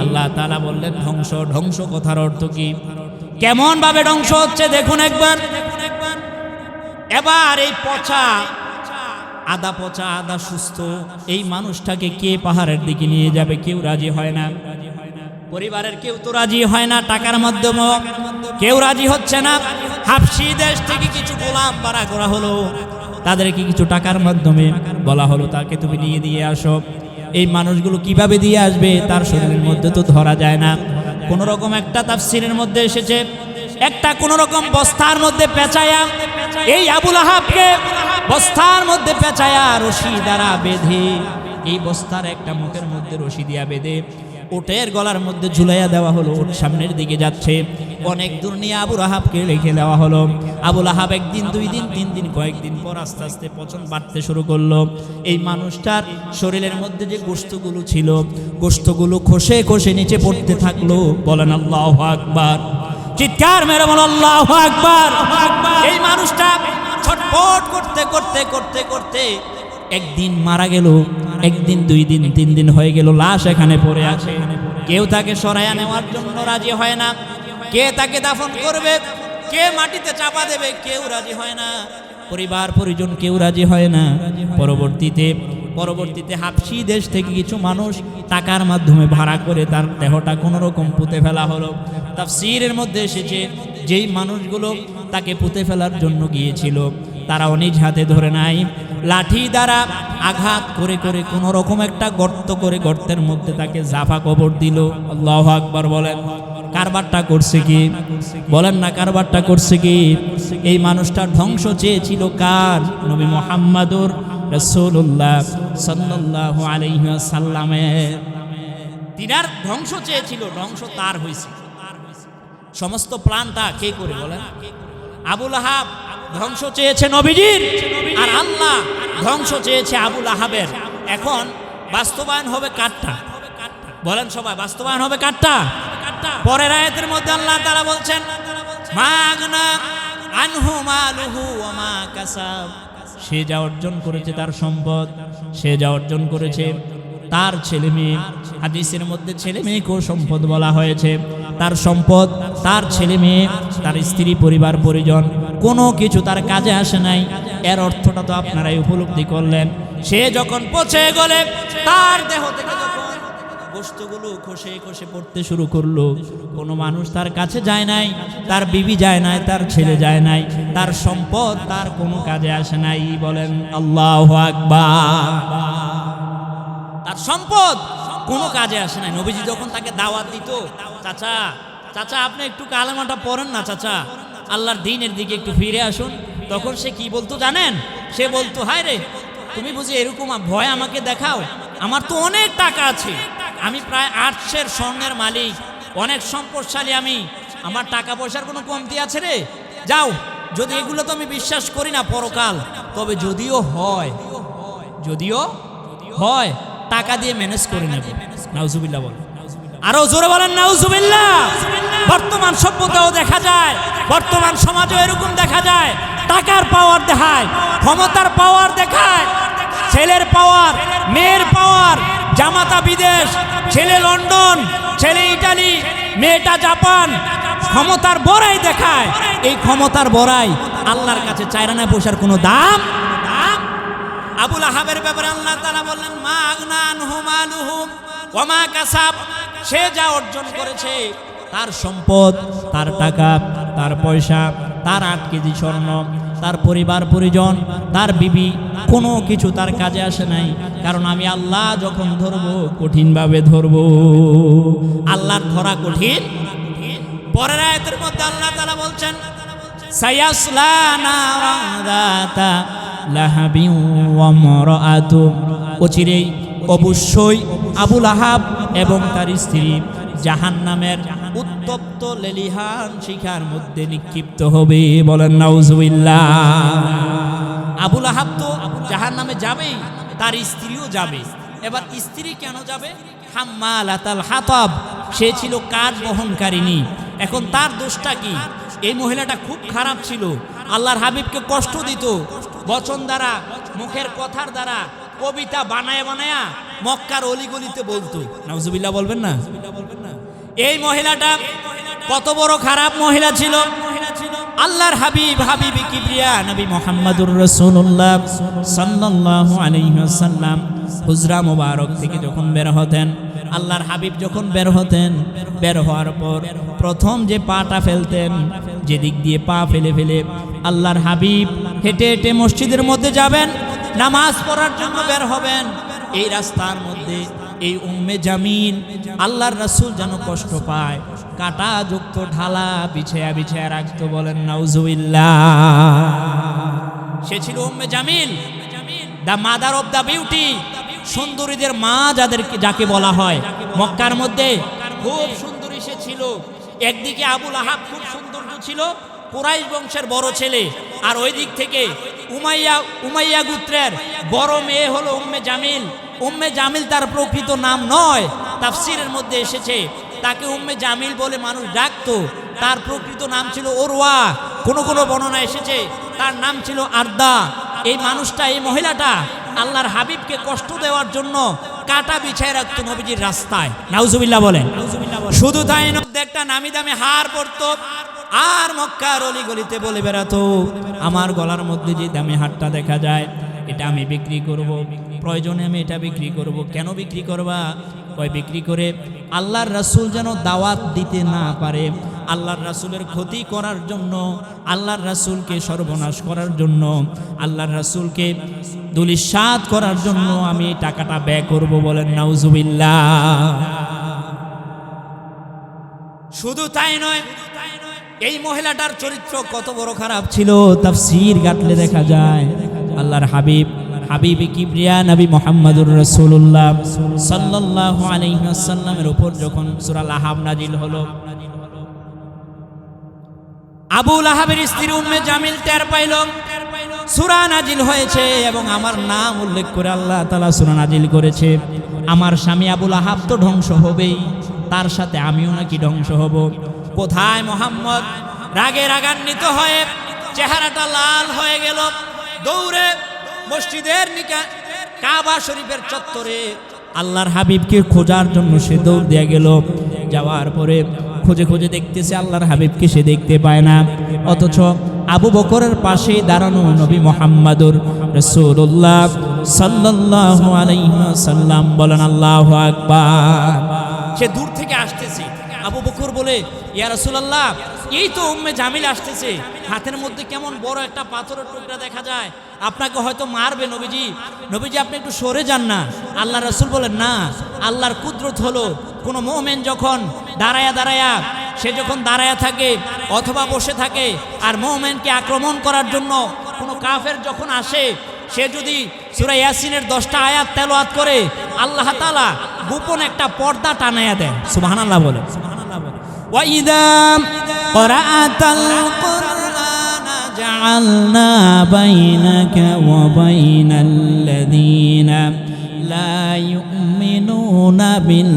আল্লাহ তাআলা বললেন ধ্বংস। ধ্বংস কথার অর্থ কি? কেমন ভাবে ধ্বংস হচ্ছে দেখুন একবার। এবার এই পচা, আদা পচা আদা সুস্থ এই মানুষটাকে কে পাহাড়ের দিকে নিয়ে যাবে? কেউ রাজি হয় না। পরিবারের কেউ তো রাজি হয় না, টাকার মাধ্যমে কেউ রাজি হচ্ছে না। হাবশী দেশ থেকে কিছু গোলাম ভাড়া করা হলো, তাদেরকে কিছু টাকার মাধ্যমে বলা হলো তাকে তুমি নিয়ে দিয়ে আসো। এই মানুষগুলো কিভাবে দিয়ে আসবে? তার শরীরের মধ্যে তো ধরা যায় না। কোন রকম একটা তাফসীরের মধ্যে এসেছে, একটা কোন রকম বস্তার মধ্যে পেঁচায়া এই আবু লাহাবকে বস্তার মধ্যে পেঁচায়া রশি দ্বারা বেঁধে, এই বস্তার একটা মুখের মধ্যে রশি দিয়া বেঁধে উটের গলার মধ্যে ঝুলাইয়া দেওয়া হলো। উট সামনের দিকে যাচ্ছে, অনেক দূর নিয়ে আবু লাহাবকে রেখে দেওয়া হলো। আবু লাহাব 1 দিন 2 দিন 3 দিন কয়েকদিন পর আস্তে আস্তে পচন বাড়তে শুরু করলো। এই মানুষটার শরীরের মধ্যে যে গোশতগুলো ছিল, গোশতগুলো খসে খসে নিচে পড়তে থাকলো। বলেন আল্লাহু আকবার। চিৎকার মেরে বলেন আল্লাহু আকবার। এই মানুষটা ছটফট করতে করতে করতে করতে একদিন মারা গেল। 1 দিন 2 দিন 3 দিন হয়ে গেল, লাশ এখানে পড়ে আছে। কেউ তাকে সরাইয়া নেওয়ার জন্য রাজি হয় না। কে তাকে দাফন করবে, কে মাটিতে চাপা দেবে, কেউ রাজি হয় না। পরিবার পরিজন কেউ রাজি হয় না। পরবর্তীতে হাবশী দেশ থেকে কিছু মানুষ টাকার মাধ্যমে ভাড়া করে তার দেহটা কোনো রকম পুঁতে ফেলা হলো। তাফসীরের মধ্যে এসেছে যেই মানুষগুলো তাকে পুঁতে ফেলার জন্য গিয়েছিল তারা নিজ হাতে ধরে নাই, লাঠি দ্বারা আঘাত করে করে কোন রকম একটা গর্ত করে গর্তের মধ্যে তাকে জাফা কবর দিল। আল্লাহু আকবার বলেন। কারবারটা করছে কি? বলেন না, কারবারটা করছে কি? এই মানুষটার ধ্বংস চেয়েছিল কার? নবী মুহাম্মদুর রাসূলুল্লাহ সাল্লাল্লাহু আলাইহি ওয়াসাল্লামের। তিনার ধ্বংস চেয়েছিল, ধ্বংস তার হয়েছে। সমস্ত প্ল্যানটা কে করে? বলেন। আবু লাহাব ধ্বংস চেয়েছে নবীজির, আর আল্লাহ ধ্বংস চেয়েছে আবু লাহাবের। এখন বাস্তবায়ন হবে কারটা? বলেন সবাই, বাস্তবায়ন হবে কারটা? পরের আয়াতের মধ্যে আল্লাহ তাআলা বলছেন মা আগনা আনহু মালুহু ওয়া মা কাসাব। সে যা অর্জন করেছে, তার সম্পদ, সে যা অর্জন করেছে, তার ছেলে মেয়ে। হাদিসের মধ্যে ছেলে মেয়েকেও সম্পদ বলা হয়েছে। তার সম্পদ, তার ছেলে মেয়ে, তার স্ত্রী, পরিবার পরিজন, কোনো কিছু তার কাজে আসে নাই। এর অর্থটা তো আপনারাই উপলব্ধি করলেন। সে যখন পচে গেলে তার দেহ থেকে যখন গোশতগুলো খসে খসে পড়তে শুরু করলো, কোনো মানুষ তার কাছে যায় নাই, তার বিবি যায় নাই, তার ছেলে যায় নাই, তার সম্পদ তার কোনো কাজে আসে নাই। বলেন আল্লাহু আকবার। তার সম্পদ কোনো কাজে আসে নাই। নবীজি যখন তাকে দাওয়াত দিত, চাচা চাচা আপনি একটু কালেমাটা পড়েন না, চাচা আল্লাহর দ্বীনের দিকে একটু ফিরে আসুন, তখন সে কি বলতো জানেন? সে বলতো হায় রে, তুমি বুঝি এরকম ভয় আমাকে দেখাও? আমার তো অনেক টাকা আছে, আমি প্রায় 800 স্বর্ণের মালিক, অনেক সম্পদশালী আমি, আমার টাকা পয়সার কোনো কমতি আছে রে? যাও যদি এগুলো তো আমি বিশ্বাস করি না পরকাল, তবে যদিও হয় টাকা দিয়ে ম্যানেজ করে নেব। নাউজুবিল্লাহ বলেন, আরো জোরে বলেন নাউজুবিল্লাহ। বর্তমান সভ্যতাও দেখা যায়, বর্তমান সমাজও এরকম দেখা যায়, টাকার পাওয়ার দেখায়, ক্ষমতার পাওয়ার দেখায়, ছেলের পাওয়ার, মেয়ের পাওয়ার, জামাতা বিদেশ, ছেলে লন্ডন, ছেলে ইটালি, মেয়েটা জাপান, ক্ষমতার বড়াই দেখায়। এই ক্ষমতার বড়াই আল্লাহর কাছে চায়রানা পয়সার কোনো দাম। আবু লাহাবের ব্যাপারে আল্লাহ তাআলা বললেন, মা আগনা আনহু মালুহু ওয়া মা কাসাব, সে যা অর্জন করেছে, তার সম্পদ, তার টাকা, তার পয়সা, তার 8 কেজি স্বর্ণ, তার পরিবার পরিজন, তার বিবি, কোনো কিছু তার কাজে আসে নাই। কারণ আমি আল্লাহ যখন ধরবো কঠিনভাবে ধরবো। আল্লাহর ধরা কঠিন। পরের আয়াতের মধ্যে আল্লাহ তাআলা বলছেন, সায়াসলা নারান যাতা লাহাবিন ওয়া মারাআতু, অচিরেই অবশ্যই আবু লাহাব এবং তার স্ত্রী জাহান্নামের উত্তপ্ত লেলিহান শিখার মধ্যে নিক্ষিপ্ত হবে। বলেন নাউজুবিল্লাহ। আবু লাহাব তো জাহান্নামে যাবেই, তার স্ত্রীও যাবে। এবার স্ত্রী কেন যাবে? হাম্মালাতাল হাতাব, সে ছিল কাঠ বহনকারিনী। এখন তার দোষটা কি? এই মহিলাটা খুব খারাপ ছিল, আল্লাহর হাবিবকে কষ্ট দিত, বচন দ্বারা, মুখের কথার দ্বারা, কবিতা বানায় বানায়া মক্কার অলিগলিতে বলতো। নাউজুবিল্লাহ বলবেন না? এই মহিলাটা কত বড় খারাপ মহিলা ছিল। আল্লাহর হাবিব, হাবিবি কিবরিয়া নবী মুহাম্মদুর রাসূলুল্লাহ সাল্লাল্লাহু আলাইহি ওয়াসাল্লাম হুজরা মোবারক থেকে যখন বের হতেন, আল্লাহর হাবিব যখন বের হতেন, বের হওয়ার পর প্রথম যে পাটা ফেলতেন, যেদিক দিয়ে পা ফেলে ফেলে আল্লাহর হাবিব হেঁটে হেঁটে মসজিদের মধ্যে যাবেন, নামাজ পড়ার জন্য বের হবেন, এই রাস্তার মধ্যে এই উম্মে জামিল আল্লাহর রাসূল যেন কষ্ট পায়, কাটা যুক্ত ঢালা বিছায়া বিছায়া রাখতো। বলেন নাউজুবিল্লাহ। সে ছিল Umme Jamil, the mother of the beauty, সুন্দরীদের মা যাকে বলা হয়। মক্কার মধ্যে খুব সুন্দরী সে ছিল। একদিকে আবু লাহাব খুব সৌন্দর্য ছিল, কুরাইশ বংশের বড় ছেলে, আর ওই দিক থেকে উমাইয়া গোত্রের বড় মেয়ে হলো উম্মে জামিল। উম্মে জামিল তার প্রকৃত নাম নয়, তাফসিরের মধ্যে এসেছে তাকে উম্মে জামিল বলে মানুষ ডাকতো। তার প্রকৃত নাম ছিল ওরওয়া, কোন কোন বর্ণনা এসেছে তার নাম ছিল আরদা। এই মানুষটা, এই মহিলাটা আল্লাহর হাবিবকে কষ্ট দেওয়ার জন্য কাটা বিছায় রাখতো নবীজির রাস্তায়। নাউজুবিল্লাহ বলেন। শুধু তাই নয়, একটা নামি দামি হার পরতো, আর মক্কার অলিগলিতে বলে বেড়াতো, আমার গলার মধ্যে যে দামি হারটা দেখা যায়, এটা আমি বিক্রি করব, প্রয়োজনে আমি এটা বিক্রি করব। কেন বিক্রি করবা? কয় বিক্রি করে আল্লাহর রাসূল যেন দাওয়াত দিতে না পারে, আল্লাহর রাসূলের ক্ষতি করার জন্য, আল্লাহর রাসূলকে সর্বনাশ করার জন্য, আল্লাহর রাসূলকে দুলিশাত করার জন্য আমি টাকাটা ব্যয় করব। বলেন নাউজুবিল্লাহ। শুধু তাই নয়, এই মহিলাটার চরিত্র কত বড় খারাপ ছিল, তাফসীর ঘাটলে দেখা যায়। আল্লাহর হাবিব, হাবিবি কিবরিয়া নবী মুহাম্মদুর রাসূলুল্লাহ সাল্লাল্লাহু আলাইহি ওয়াসাল্লামের উপর যখন সূরা লাহাব নাজিল হলো, আবু লাহাবের স্ত্রী উম্মে জামিল টের পাইল সূরা নাজিল হয়েছে এবং আমার নাম উল্লেখ করে আল্লাহ তাআলা সূরা নাজিল করেছে। আমার স্বামী আবু লাহাব তো ধ্বংস হবেই, তার সাথে আমিও নাকি ধ্বংস হব। কোথায় মুহাম্মদ? রাগে রাগান্বিত হয়ে চেহারাটা লাল হয়ে গেল, দৌড়ে মসজিদের কাবা শরীফের চত্বরে আল্লাহর হাবিবকে খোঁজার জন্য সে দৌড় দিয়ে গেল। যাওয়ার পরে খুঁজে খুঁজে দেখতেছে আল্লাহর হাবিবকে সে দেখতে পায় না, অথচ আবু বকরের পাশে দাঁড়ানো নবী মুহাম্মদুর রাসূলুল্লাহ সাল্লাল্লাহু আলাইহি ওয়াসাল্লাম। বলেন আল্লাহু আকবার। সে দূর থেকে আসতেছে, আবু বকর বলে, ইয়া রাসূলুল্লাহ, এই তো উম্মে জামিল আসতেছে, হাতের মধ্যে কেমন বড় একটা পাথরের টুকরা দেখা যায়, আপনাকে হয়তো মারবে নবীজি, নবীজি আপনি একটু সরে যান না। আল্লাহ রাসূল বলেন, না, আল্লাহর কুদরত হলো কোনো মুমিন যখন দাঁড়ায়া সে যখন দাঁড়ায়া থাকে অথবা বসে থাকে, আর মুমিনকে আক্রমণ করার জন্য কোনো কাফের যখন আসে, সে যদি সূরা ইয়াসিনের 10টা আয়াত তেলাওয়াত করে, আল্লাহ তাআলা গোপন একটা পর্দা টানায়া দেয়। সুবহানাল্লাহ বলে। ওয়া ইযা ক্বরাআতাল কুরআনা জাআলনা বাইনাকা ওয়া বাইনাল্লাযীনা লা ইউমিনুনা বিল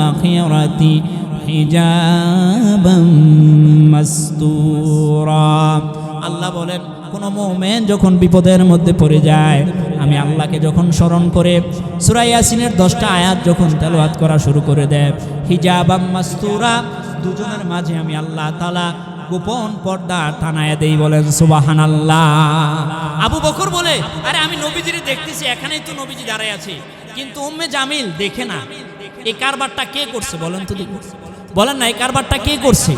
আখিরাতি হিজাবাম মাসতুরা। আল্লাহ বলেন কোন মুমিন যখন বিপদের মধ্যে পড়ে যায়, আমি আল্লাহকে যখন স্মরণ করে সূরা ইয়াসিনের 10টা আয়াত যখন তেলাওয়াত করা শুরু করে দেয়, হিজাবাম মাসতুরা, দুজনের মাঝে আমি আল্লাহ তাআলা গোপন পর্দা টানায় দেই। বলেন সুবহানাল্লাহ। আবু বকর বলে, আরে আমি নবীজিরে দেখতেছি, এখানেই তো নবীজি দাঁড়ায় আছে, কিন্তু উম্মে জামিল দেখে না। এই কারবারটা কে করছে বলেন তো দেখি, বলেন না এই কারবারটা কে করছে?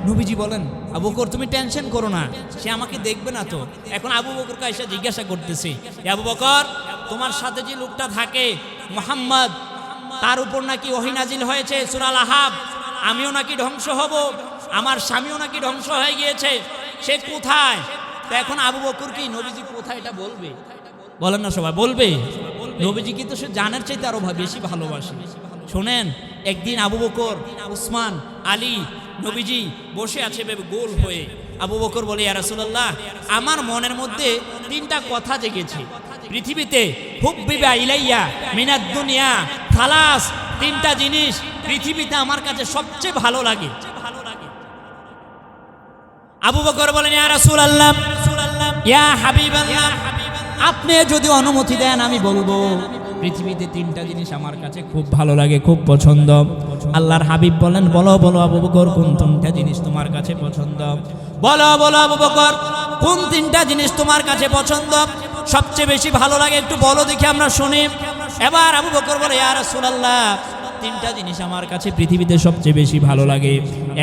নবীজি বলেন, আবু বকর তুমি টেনশন করো না, সে আমাকে দেখবে না তো। এখন আবু বকরকে এসে জিজ্ঞাসা করতেছে, আবু বকর তোমার সাথে যে লোকটা থাকে মুহাম্মদ, তার উপর নাকি ওহী নাজিল হয়েছে সূরা আল-আহব, আমিও নাকি ধ্বংস হব, আমার স্বামীও নাকি ধ্বংস হয়ে গিয়েছে, সে কোথায়? তো এখন আবু বকর কি নবীজি কোথায় এটা বলবে? বলেন না সবাই, বলবে? নবীজি কিন্তু সে জানার চাইতে আরো বেশি ভালোবাসে। শোনেন, একদিন আবু বকর, উসমান, আলী, নবীজি বসে আছে গোল হয়ে। আবু বকর বলে, ইয়া রাসূলুল্লাহ, আমার মনের মধ্যে 3টা কথা জেগেছে। পৃথিবীতে হুব্বিবা ইলাইয়া মিনাদ দুনিয়া খালাস, 3টা জিনিস পৃথিবীতে আমার কাছে সবচেয়ে ভালো লাগে। আবু বকর বলেন, ইয়া রাসূলুল্লাহ, ইয়া হাবিবাল্লাহ, আপনি যদি অনুমতি দেন আমি বলবো পৃথিবীতে 3টা জিনিস আমার কাছে খুব ভালো লাগে, খুব পছন্দ। আল্লাহর হাবিব বলেন, বলো বলো আবু বকর, কোন 3টা জিনিস তোমার কাছে পছন্দ? বলো বলো আবু বকর, কোন 3টা জিনিস তোমার কাছে পছন্দ, সবচেয়ে বেশি ভালো লাগে, একটু বলো দেখি আমরা শুনি। এবার আবু বকর বলে, ইয়া রাসূলুল্লাহ, 3টা জিনিস আমার কাছে পৃথিবীতে সবচেয়ে বেশি ভালো লাগে।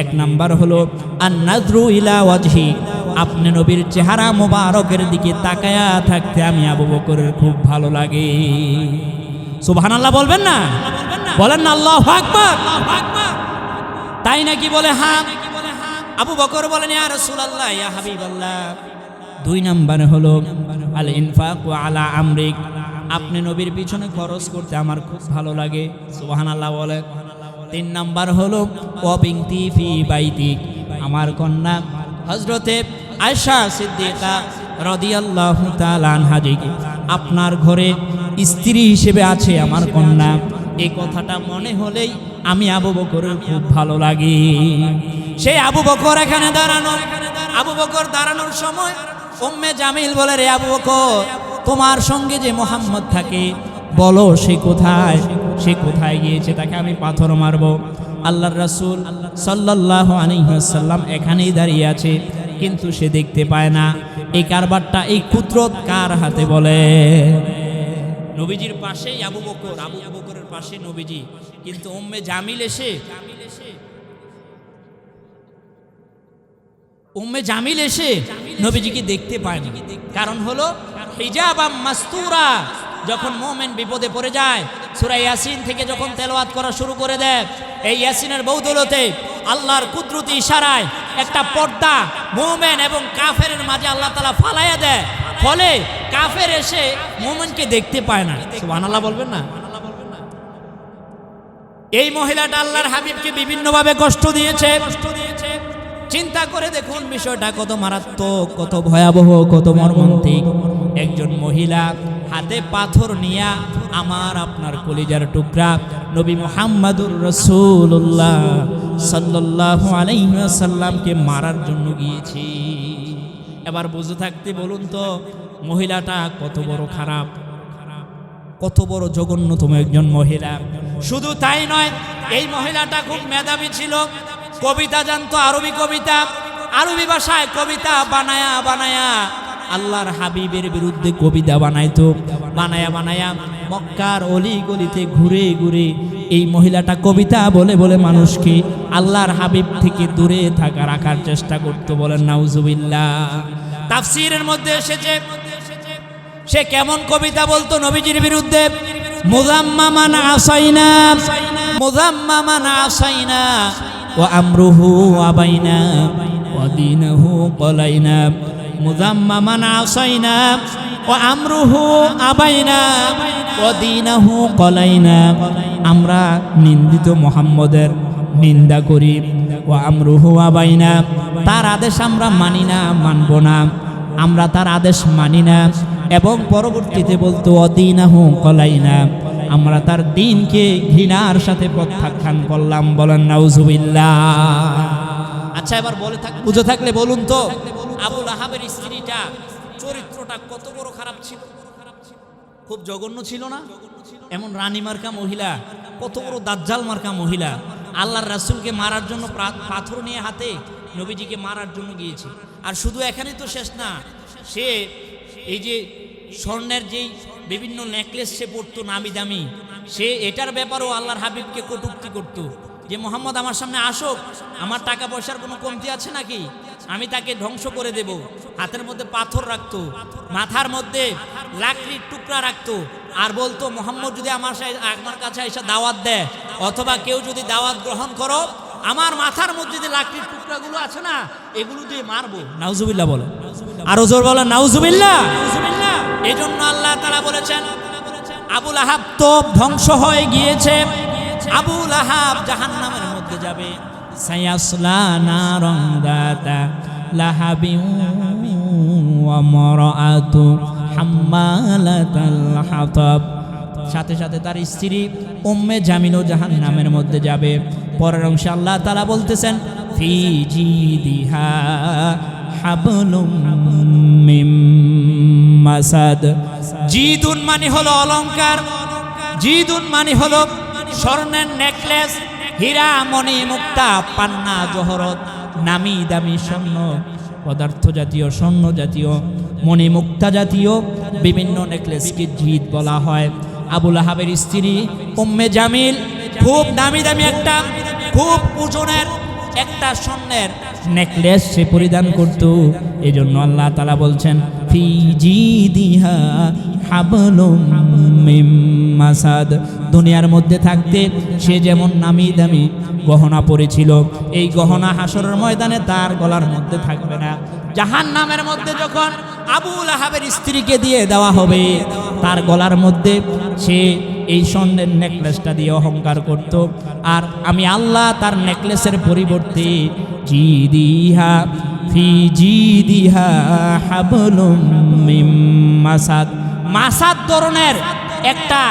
1 নাম্বার হলো আন-নাযরু ইলা ওয়াজহি, আপনি নবীর চেহারা মোবারকের দিকে তাকায়া থাকতে আমি আবু বকরের খুব ভালো লাগে। সুবহানাল্লাহ বলবেন না? বলেন না আল্লাহু আকবার। তাই নাকি? বলে হ্যাঁ। আবু বকর বলেন, ইয়া রাসূলুল্লাহ, ইয়া হাবিবাল্লাহ। 2 নাম্বার হলো আল ইনফাকু আলা আমরিক, আপনি নবীর পিছনে খরচ করতে আমার খুব ভালো লাগে। সুবহানাল্লাহ বলে। 3 নাম্বার হলো ওয়াবিনতি ফি বাইতিক, আমার কন্যা হযরতে আয়েশা সিদ্দিকা রাদিয়াল্লাহু তাআলা আনহা যে আপনার ঘরে স্ত্রী হিসেবে আছে আমার কন্যা, এই কথাটা মনে হলেই আমি আবু বকরের খুব ভালো লাগে। সেই আবু বকর এখানে দাঁড়ানো। আবু বকর দাঁড়ানোর সময় উম্মে জামিল বলে, রে আবু বকর, তোমার সঙ্গে যে মুহাম্মদ থাকে বলো সে কোথায়? সে কোথায় গিয়েছে? তাকে আমি পাথর মারব। আল্লাহর রাসূল সাল্লাল্লাহু আলাইহি ওয়াসাল্লাম এখানেই দাঁড়িয়ে আছে, কিন্তু সে দেখতে পায় না। এই কারবারটা, এই কুদরত কার হাতে? বলে নবীজির পাশেই আবু বকর, আবু বকরের পাশে নবীজি, কিন্তু উম্মে জামিল এসে নবীজিকে দেখতে পায় না। কারণ হলো হিজাবাম মাসতুরা, যখন মুমিন বিপদে পড়ে যায়, সূরা ইয়াসিন থেকে যখন তেলাওয়াত করা শুরু করে দেয়, এই ইয়াসিনের বদৌলতে আল্লাহর কুদরতি ইশারায় একটা পর্দা মুমিন এবং কাফেরের মাঝে আল্লাহ তাআলা ফালাইয়া দেয়, ফলে কাফের এসে মুমিনকে দেখতে পায় না। সুবহানাল্লাহ বলবেন না? এই মহিলাটা আল্লাহর হাবিবকে বিভিন্নভাবে কষ্ট দিয়েছে। চিন্তা করে দেখুন বিষয়টা কত মারাত্মক, কত ভয়াবহ, কত মর্মান্তিক। একজন মহিলা হাতে পাথর নিয়া আমার আপনার কলিজার টুকরা নবী মুহাম্মদুর রাসূলুল্লাহ সাল্লাল্লাহু আলাইহি ওয়াসাল্লামকে মারার জন্য গিয়েছে। এবার বুঝে থাকতে বলুন তো মহিলাটা কত বড় খারাপ, কত বড় জঘন্যতম একজন মহিলা। শুধু তাই নয়, এই মহিলাটা খুব মেধাবী ছিল, কবিতা জানতো, আরবি কবিতা, আরবি ভাষায় কবিতা বানায়া বানায়া আল্লাহর হাবিবের বিরুদ্ধে কবিতা বানাইতো। বানায়া বানায়া মক্কার অলি গলিতে ঘুরে ঘুরে এই মহিলাটা কবিতা বলে বলে মানুষকে আল্লাহর হাবিব থেকে দূরে থাকা রাখার চেষ্টা করতো। বলেন নাউজুবিল্লাহ। তাফসীরের মধ্যে এসেছে সে কেমন কবিতা বলতো নবীজির বিরুদ্ধে। মুযাম্মামান আসাইনা, মুযাম্মামান আসাইনা ওয়া আমরুহু আবাইনা ওয়া দীনুহু কলাইনা, মুযাম্মামান আসাইনা ওয়া আমরুহু আবাইনা ওয়া দীনাহু কলাইনা। আমরা নিন্দিত মুহাম্মদের নিন্দা করি। ওয়া আমরুহু আবাইনা, তার আদেশ আমরা মানি না, মানব না, আমরা তার আদেশ মানি না। এবং পরবর্তীতে বলতো অদীনাহু কলাইনা, আমরা তার দ্বীনকে ঘৃণার সাথে প্রত্যাখ্যান করলাম। বলেন নাউজুবিল্লাহ। আচ্ছা, এবার বলে বুঝে থাকলে বলুন তো, আবু লাহাবের স্ত্রীটা চরিত্রটা কত বড় খারাপ ছিল? খুব জঘন্য ছিল না? এমন রানী মার্কা মহিলা, কত বড় দাজ্জাল মার্কা মহিলা, আল্লাহর রাসূলকে মারার জন্য পাথর নিয়ে হাতে নবীজিকে মারার জন্য গিয়েছে। আর শুধু এখানেই তো শেষ না, সে এই যে স্বর্ণের যেই বিভিন্ন নেকলেস সে পরতো নামি দামি, সে এটার ব্যাপারেও আল্লাহর হাবিবকে কটূক্তি করতো যে মোহাম্মদ আমার সামনে আসুক, আমার টাকা পয়সার কোনো কমতি আছে নাকি, আমি তাকে ধ্বংস করে দেব। হাতের মধ্যে পাথর রাখতো, মাথার মধ্যে লাকড়ির টুকরা রাখতো, আর বলতো মোহাম্মদ যদি আমার কাছে এসে দাওয়াত দেয়, অথবা কেউ যদি দাওয়াত গ্রহণ করো, আমার মাথার মধ্যে যে লাকড়ির টুকরাগুলো আছে না, এগুলো দিয়ে মারবো। নাউজুবিল্লাহ বলে, আরো জোর বলে নাউজুবিল্লাহ। এই জন্য আল্লাহ তাআলা বলেছেন আবু লাহাব তো ধ্বংস হয়ে গিয়েছে, আবু লাহাব জাহান্নামের মধ্যে যাবে। সায়াসলা নারন যাতা লাহাবিন ওয়া মারাআতু হাম্মালাতাল হাতাব। সাথে সাথে তার স্ত্রী উম্মে জামিলও জাহান্নামের মধ্যে যাবে। পরের অংশে আল্লাহ তাআলা বলতেছেন ফি জিদিহা হাবলুম মিন মাসাদ। জিদুন মানে হলো অলংকার, জিদুন মানে হলো স্বর্ণের নেকলেস, হীরা মণি মুক্তা পান্না জহরত, নামি দামি স্বর্ণ পদার্থ জাতীয়, স্বর্ণ জাতীয়, মণি মুক্তা জাতীয় বিভিন্ন নেকলেসকে জিদ বলা হয়। আবু লাহাবের স্ত্রী উম্মে জামিল খুব দামি দামি একটা, খুব ওজনের একটা স্বর্ণের নেকলেস সে পরিধান করত। এই জন্য আল্লাহ তাআলা বলছেন ফি জিদিহা হাবলুম মিন মাসাদ। দুনিয়ার মধ্যে থাকতে সে যেমন নামি দামি গহনা পরেছিল, এই গহনা হাসরের ময়দানে তার গলার মধ্যে থাকবে না। জাহান্নামের মধ্যে যখন আবু লাহাবের স্ত্রীকে দিয়ে দেওয়া হবে, তার গলার মধ্যে সে এই স্বর্ণের নেকলেসটা দিয়ে অহংকার করত। আর আমি আল্লাহ তার নেকলেসের পরিবর্তে জিদিহা ফি জিদিহা হাবলুম মিন মাসাদ, মাসাদ ধরনের একটা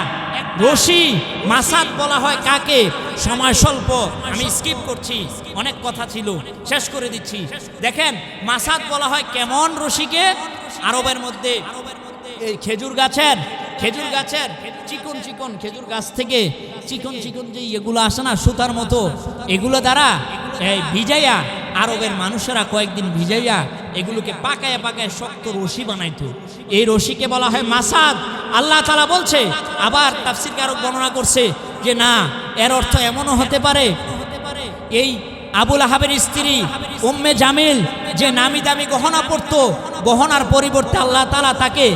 রশি। মাসাদ বলা হয় কাকে? সময় স্বল্প, আমি স্কিপ করছি, অনেক কথা ছিল, শেষ করে দিচ্ছি। দেখেন, মাসাদ বলা হয় কেমন রশিকে? আরবের মধ্যে এই খেজুর গাছের চিকন চিকন খেজুর গাছ থেকে চিকন চিকন যে এগুলো আসে না সুতার মতো, এগুলো দ্বারা ভিজাইয়া আরবের মানুষেরা কয়েকদিন ভিজাইয়া এগুলোকে পাকায় পাকায় শক্ত রশি বানাইতো। এই রশিকে বলা হয় মাসাদ। আল্লাহ তাআলা বলছে, আবার তাফসীরকারক বর্ণনা করছে যে না, এর অর্থ এমনও হতে পারে এই আবু লাহাবের স্ত্রী উম্মে জামিল যে নামি দামি গহনা পরতো, গহনার পরিবর্তে আল্লাহ তাআলা তাকে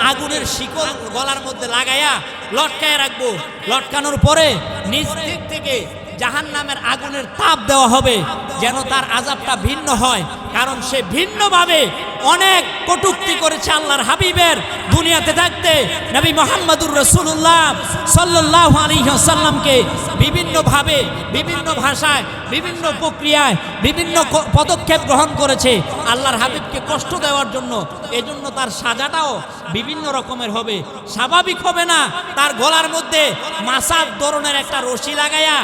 আগুনের শিকল গলার মধ্যে লাগায়া লটকায় রাখবো। লটকানোর পরে নিজ দিক থেকে জাহান্নামের আগুনের তাপ দেওয়া হবে, যেন তার আযাবটা ভিন্ন হয়। কারণ সে ভিন্নভাবে অনেক কটূক্তি করেছে আল্লাহর হাবিবের দুনিয়াতে থাকতে। নবী মুহাম্মদুর রাসূলুল্লাহ সাল্লাল্লাহু আলাইহি ওয়াসাল্লামকে বিভিন্নভাবে, বিভিন্ন ভাষায়, বিভিন্ন প্রক্রিয়ায়, বিভিন্ন পদক্ষেপ গ্রহণ করেছে আল্লাহর হাবিবকে কষ্ট দেওয়ার জন্য। এজন্য তার সাজাটাও বিভিন্ন রকমের হবে, স্বাভাবিক হবে না। তার গলার মধ্যে মাসাদ ধরনের একটা রশি লাগায়া,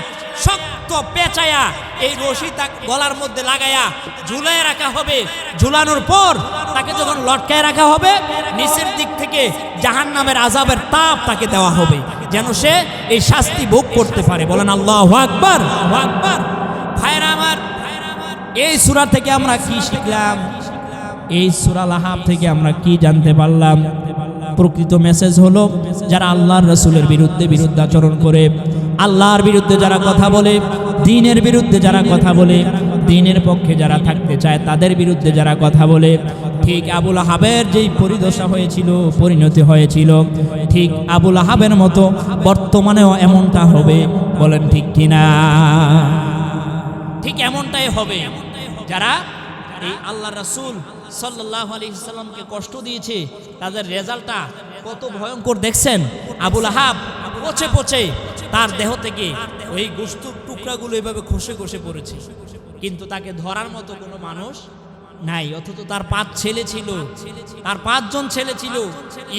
শক্ত পেঁচায়া এই রশি তার গলার মধ্যে লাগায়া ঝুলায় রাখা হবে। ঝুলানোর পর তাকে যখন লটকায় রাখা হবে, নিচের দিক থেকে জাহান্নামের আযাবের তাপ তাকে দেওয়া হবে, যেন সে এই শাস্তি ভোগ করতে পারে। বলেন আল্লাহু আকবার, আল্লাহু আকবার। ভাইরা আমার, এই সূরা থেকে আমরা কি শিখলাম? এই সূরা লাহাব থেকে আমরা কি জানতে পারলাম? প্রকৃত মেসেজ হলো, যারা আল্লাহর রাসূলের বিরুদ্ধে বিরুদ্ধাচরণ করে, আল্লাহর বিরুদ্ধে যারা কথা বলে, দ্বীনের বিরুদ্ধে যারা কথা বলে, দ্বীনের পক্ষে যারা থাকতে চায় তাদের বিরুদ্ধে যারা কথা বলে, ঠিক আবু লাহাবের যেই পরিদশা হয়েছিল, পরিণতি হয়েছিল, ঠিক আবু লাহাবের মতো বর্তমানেও এমনটা হবে। বলেন ঠিক কিনা? ঠিক এমনটাই হবে। যারা এই আল্লাহর রাসূল সাল্লাল্লাহু আলাইহি সাল্লামকে কষ্ট দিয়েছে, তাদের রেজাল্টটা কত ভয়ঙ্কর দেখছেন। আবু লাহাব পচে পচে তার দেহ থেকে ওই গোশতের টুকরাগুলো এভাবে খসে খসে পড়েছে, কিন্তু তাকে ধরার মতো কোনো মানুষ নাই। অথচ তার 5 ছেলে ছিল, তার 5 জন ছেলে ছিল,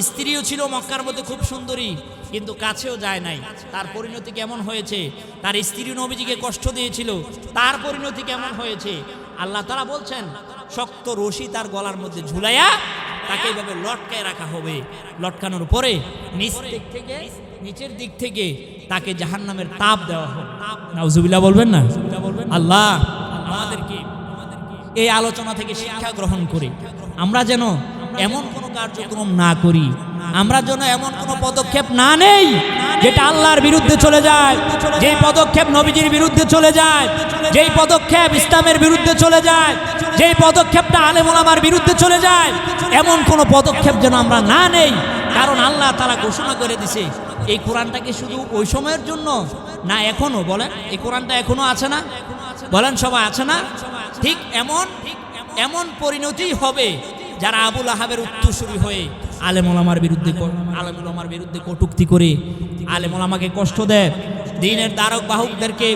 স্ত্রীও ছিল মক্কার মধ্যে খুব সুন্দরী, কিন্তু কাছেও যায় নাই। তার পরিণতি কেমন হয়েছে? তার স্ত্রী নবীজিকে কষ্ট দিয়েছিল, তার পরিণতি কেমন হয়েছে? আল্লাহ তাআলা বলছেন শক্ত রশি তার গলার মধ্যে ঝুলাইয়া তাকে এইভাবে লটকায় রাখা হবে। লটকানোর পরে নিচের দিক থেকে তাকে জাহান্নামের তাপ দেওয়া হবে। নাউজুবিল্লাহ বলবেন না? আল্লাহ আমাদেরকে এই আলোচনা থেকে শিক্ষা গ্রহণ করে আমরা যেন এমন কোনো কার্যক্রম না করি, আমরা যেন এমন কোনো পদক্ষেপ না নেই যেটা আল্লাহর বিরুদ্ধে চলে যায়, যেই পদক্ষেপ নবীজির বিরুদ্ধে চলে যায়, যেই পদক্ষেপ ইসলামের বিরুদ্ধে চলে যায়, যেই পদক্ষেপটা আলেম ওলামার বিরুদ্ধে চলে যায়, এমন কোনো পদক্ষেপ যেন আমরা না নেই। কারণ আল্লাহ তাআলা ঘোষণা করে দিছে এই কোরআনটা কি শুধু ওই সময়ের জন্য না এখনো? বলেন, এই কোরআনটা এখনো আছে না? বলেন সবাই, আছে না? ঠিক এমন পরিণতি হবে যারা আবু লাহাবের উত্তরসূরি হয়ে আলেম ওলামার বিরুদ্ধে কটূক্তি করে আলেম ওলামাকে কষ্ট দেয়, দ্বীনের ধারক বাহকদেরকে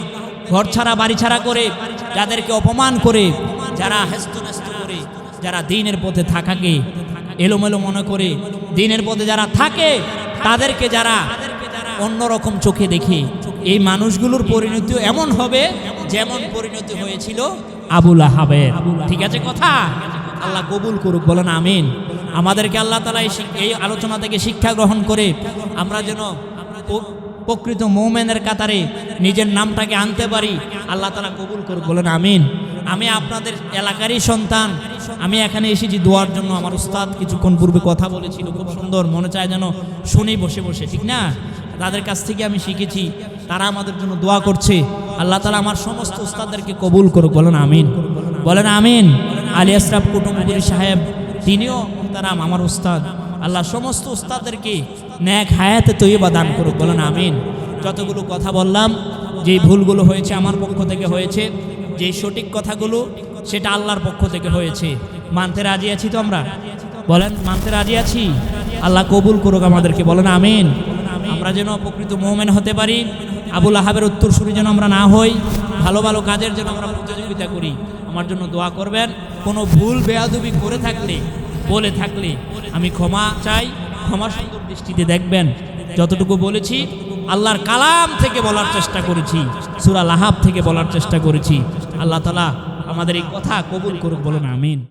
ঘর ছাড়া বাড়ি ছাড়া করে, যাদেরকে অপমান করে, যারা হেস্তনেস্ত করে, যারা দ্বীনের পথে থাকাকে এলোমেলো মনে করে, দ্বীনের পথে যারা থাকে তাদেরকে যারা অন্যরকম চোখে দেখে, এই মানুষগুলোর পরিণতিও এমন হবে যেমন পরিণতি হয়েছিল আবু লাহাবের। ঠিক আছে কথা? আল্লাহ কবুল করুক, বলেন আমিন। আমাদেরকে আল্লাহ তাআলা এই আলোচনা থেকে শিক্ষা গ্রহণ করে আমরা যেন প্রকৃত মুমিনের কাতারে নিজের নামটাকে আনতে পারি, আল্লাহ তাআলা কবুল করুক, বলেন আমিন। আমি আপনাদের এলাকারই সন্তান, আমি এখানে এসেছি দোয়ার জন্য। আমার উস্তাদ কিছুক্ষণ পূর্বে কথা বলেছিল, খুব সুন্দর, মনে চায় যেন শুনি বসে বসে, ঠিক না? তাদের কাছ থেকে আমি শিখেছি, তারা আমাদের জন্য দোয়া করছে। আল্লাহ তাআলা আমার সমস্ত উস্তাদদেরকে কবুল করুক, বলেন আমিন, বলেন আমিন। আলী আশরাফ কুটুমপুরি সাহেব, তিনিও মুহতারাম আমার উস্তাদ। আল্লাহ সমস্ত উস্তাদদেরকে নেক হায়াতে তৈয়বা দান করুক, বলেন আমিন। যতগুলো কথা বললাম, যেই ভুলগুলো হয়েছে আমার পক্ষ থেকে হয়েছে, যেই সঠিক কথাগুলো সেটা আল্লাহর পক্ষ থেকে হয়েছে। মানতে রাজি আছি তো আমরা? বলেন মানতে রাজি আছি? আল্লাহ কবুল করুক আমাদেরকে, বলেন আমিন। আমরা যেন প্রকৃত মুমিন হতে পারি, আবু লাহাবের উত্তরসূরি যেন আমরা না হই, ভালো ভালো কাজের যেন আমরা প্রতিযোগিতা করি। আমার জন্য দোয়া করবেন। কোনো ভুল বেয়াদবি করে থাকলে, বলে থাকলে আমি ক্ষমা চাই, ক্ষমা সুন্দর দৃষ্টিতে দেখবেন। যতটুকু বলেছি আল্লাহর কালাম থেকে বলার চেষ্টা করেছি, সূরা লাহাব থেকে বলার চেষ্টা করেছি। আল্লাহ তাআলা আমাদের এই কথা কবুল করুক, বলেন আমিন।